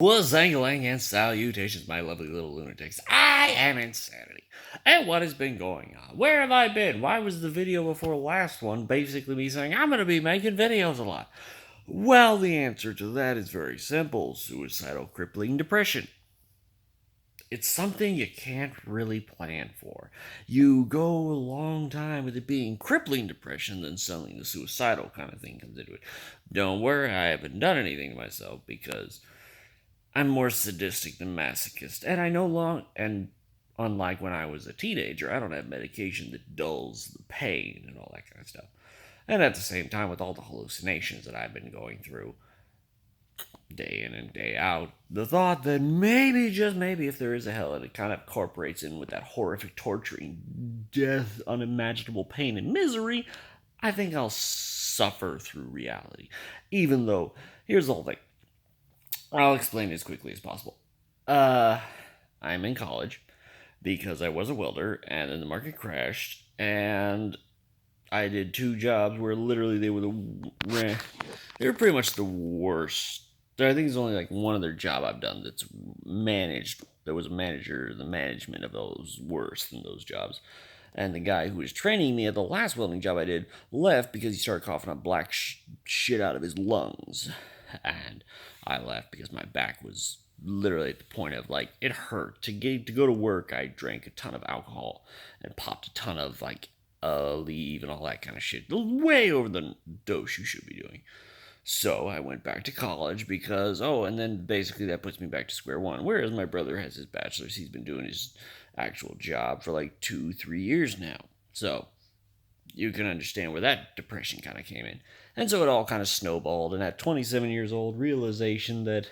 Well, Zangalang and salutations, my lovely little lunatics. I am Insanity. And what has been going on? Where have I been? Why was the video before last one basically me saying I'm going to be making videos a lot? Well, the answer to that is very simple: suicidal crippling depression. It's something you can't really plan for. You go a long time with it being crippling depression, then suddenly the suicidal kind of thing comes into it. Don't worry, I haven't done anything to myself because I'm more sadistic than masochist, and I no long and unlike when I was a teenager, I don't have medication that dulls the pain and all that kind of stuff. And at the same time, with all the hallucinations that I've been going through day in and day out, the thought that maybe, just maybe, if there is a hell, and it kind of incorporates in with that horrific torturing death, unimaginable pain and misery, I think I'll suffer through reality. Even though, here's the whole thing. I'll explain it as quickly as possible. Uh, I'm in college because I was a welder, and then the market crashed, and I did two jobs where literally they were pretty much the worst. I think it's only like one other job I've done that's managed. There was a manager, the management of those worse than those jobs. And the guy who was training me at the last welding job I did left because he started coughing up black shit out of his lungs. And I left because my back was literally at the point of like it hurt to go to work. I drank a ton of alcohol and popped a ton of like leave and all that kind of shit, way over the dose you should be doing. So I went back to college because and then basically that puts me back to square one. Whereas my brother has his bachelor's, he's been doing his actual job for like 2-3 years now. So you can understand where that depression kind of came in. And so it all kind of snowballed. And at 27 years old, realization that,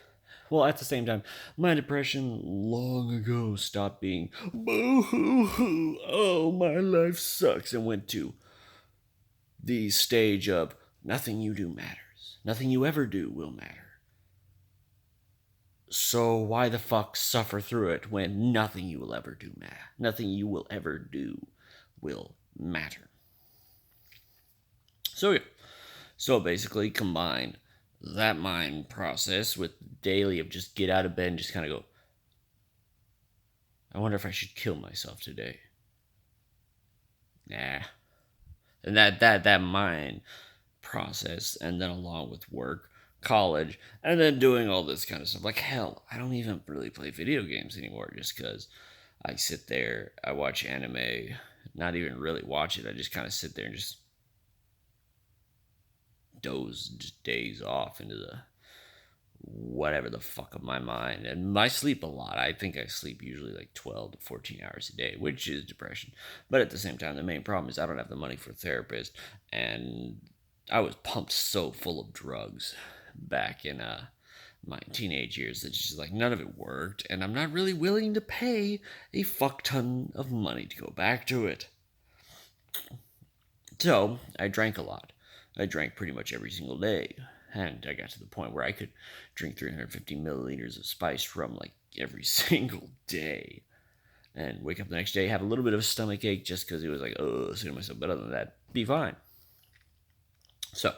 well, at the same time, my depression long ago stopped being boo hoo hoo, oh, my life sucks, and went to the stage of nothing you do matters. Nothing you ever do will matter. So why the fuck suffer through it when nothing you will ever do matter? Nothing you will ever do will matter. So yeah. So basically combine that mind process with daily of just get out of bed and just kind of go, I wonder if I should kill myself today. Nah. And that mind process, and then along with work, college, and then doing all this kind of stuff. Like hell, I don't even really play video games anymore just because I sit there, I watch anime, not even really watch it. I just kind of sit there and just days off into the whatever the fuck of my mind. And I sleep a lot. I think I sleep usually like 12 to 14 hours a day, which is depression. But at the same time, the main problem is I don't have the money for a therapist. And I was pumped so full of drugs back in my teenage years that just like none of it worked. And I'm not really willing to pay a fuck ton of money to go back to it. So I drank a lot. I drank pretty much every single day. And I got to the point where I could drink 350 milliliters of spiced rum like every single day. And wake up the next day, have a little bit of a stomach ache just because it was like, oh, saying to myself, but other than that, be fine. So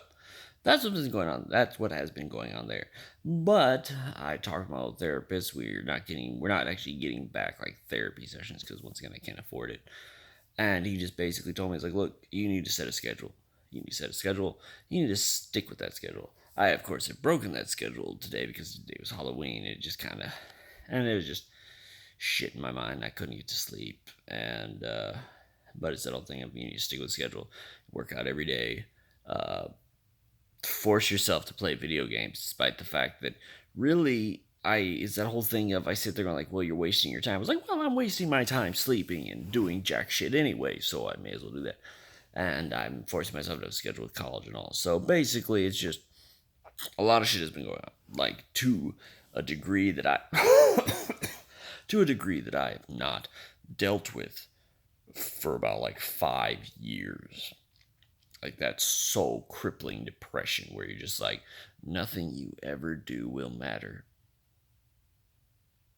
that's what's been going on. That's what has been going on there. But I talked to my old therapist. We're not actually getting back like therapy sessions because once again, I can't afford it. And he just basically told me, he's like, look, you need to set a schedule. You need to set a schedule. You need to stick with that schedule. I, of course, have broken that schedule today because today was Halloween. It just kind of, and it was just shit in my mind. I couldn't get to sleep. And, but it's that whole thing of you need to stick with the schedule, work out every day, force yourself to play video games, despite the fact that really it's that whole thing of I sit there going like, well, you're wasting your time. I was like, well, I'm wasting my time sleeping and doing jack shit anyway, so I may as well do that. And I'm forcing myself to have a schedule with college and all. So basically, it's just a lot of shit has been going on, like to a degree that I to a degree that I have not dealt with for about like 5 years. Like that soul crippling depression where you're just like, nothing you ever do will matter.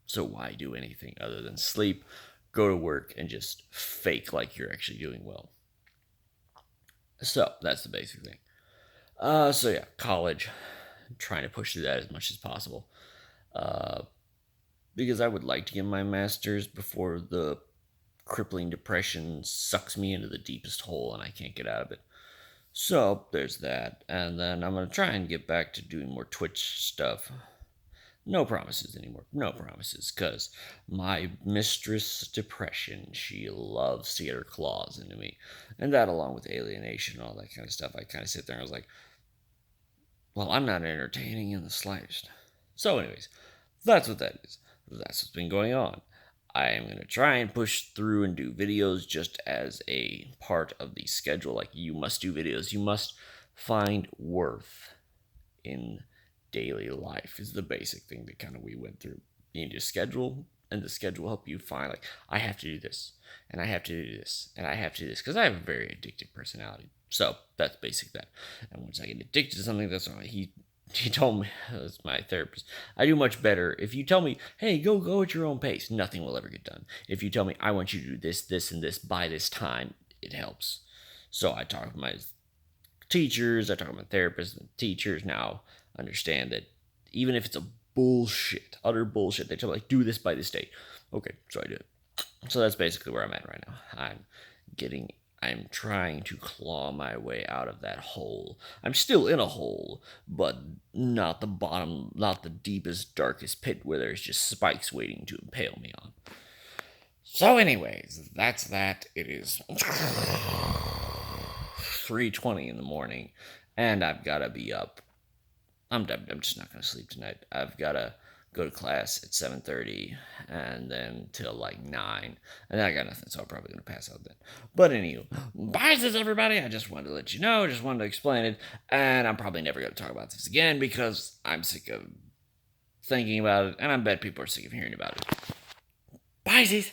So why do anything other than sleep, go to work, and just fake like you're actually doing well? So that's the basic thing. So yeah, college, trying to push through that as much as possible. uh, because I would like to get my master's before the crippling depression sucks me into the deepest hole and I can't get out of it. So there's that, and then I'm gonna try and get back to doing more Twitch stuff. No promises anymore. No promises, because my mistress depression, she loves to get her claws into me. And that, along with alienation and all that kind of stuff, I kind of sit there and I was like, well, I'm not entertaining in the slightest. So, anyways, that's what that is. That's what's been going on. I am going to try and push through and do videos just as a part of the schedule. Like, you must do videos. You must find worth in daily life is the basic thing that kind of we went through. You need to schedule, and the schedule help you find, like, I have to do this, and I have to do this, and I have to do this, because I have a very addictive personality. So that's basic that. And once I get addicted to something, that's why he told me, as my therapist, I do much better if you tell me, hey, go at your own pace. Nothing will ever get done. If you tell me, I want you to do this, this, and this by this time, it helps. So I talk with my teachers, I talk with my therapists, and teachers now understand that even if it's a bullshit, utter bullshit, they tell me, like, do this by this date. Okay, so I do it. So that's basically where I'm at right now. I'm trying to claw my way out of that hole. I'm still in a hole, but not the bottom, not the deepest, darkest pit where there's just spikes waiting to impale me on. So, anyways, that's that. It is 3:20 in the morning, and I've got to be up. I'm just not going to sleep tonight. I've got to go to class at 7:30 and then till like 9, and then I got nothing, so I'm probably going to pass out then. But anywho, bye, says everybody. I just wanted to let you know, just wanted to explain it, and I'm probably never going to talk about this again because I'm sick of thinking about it, and I bet people are sick of hearing about it. Bye, sis.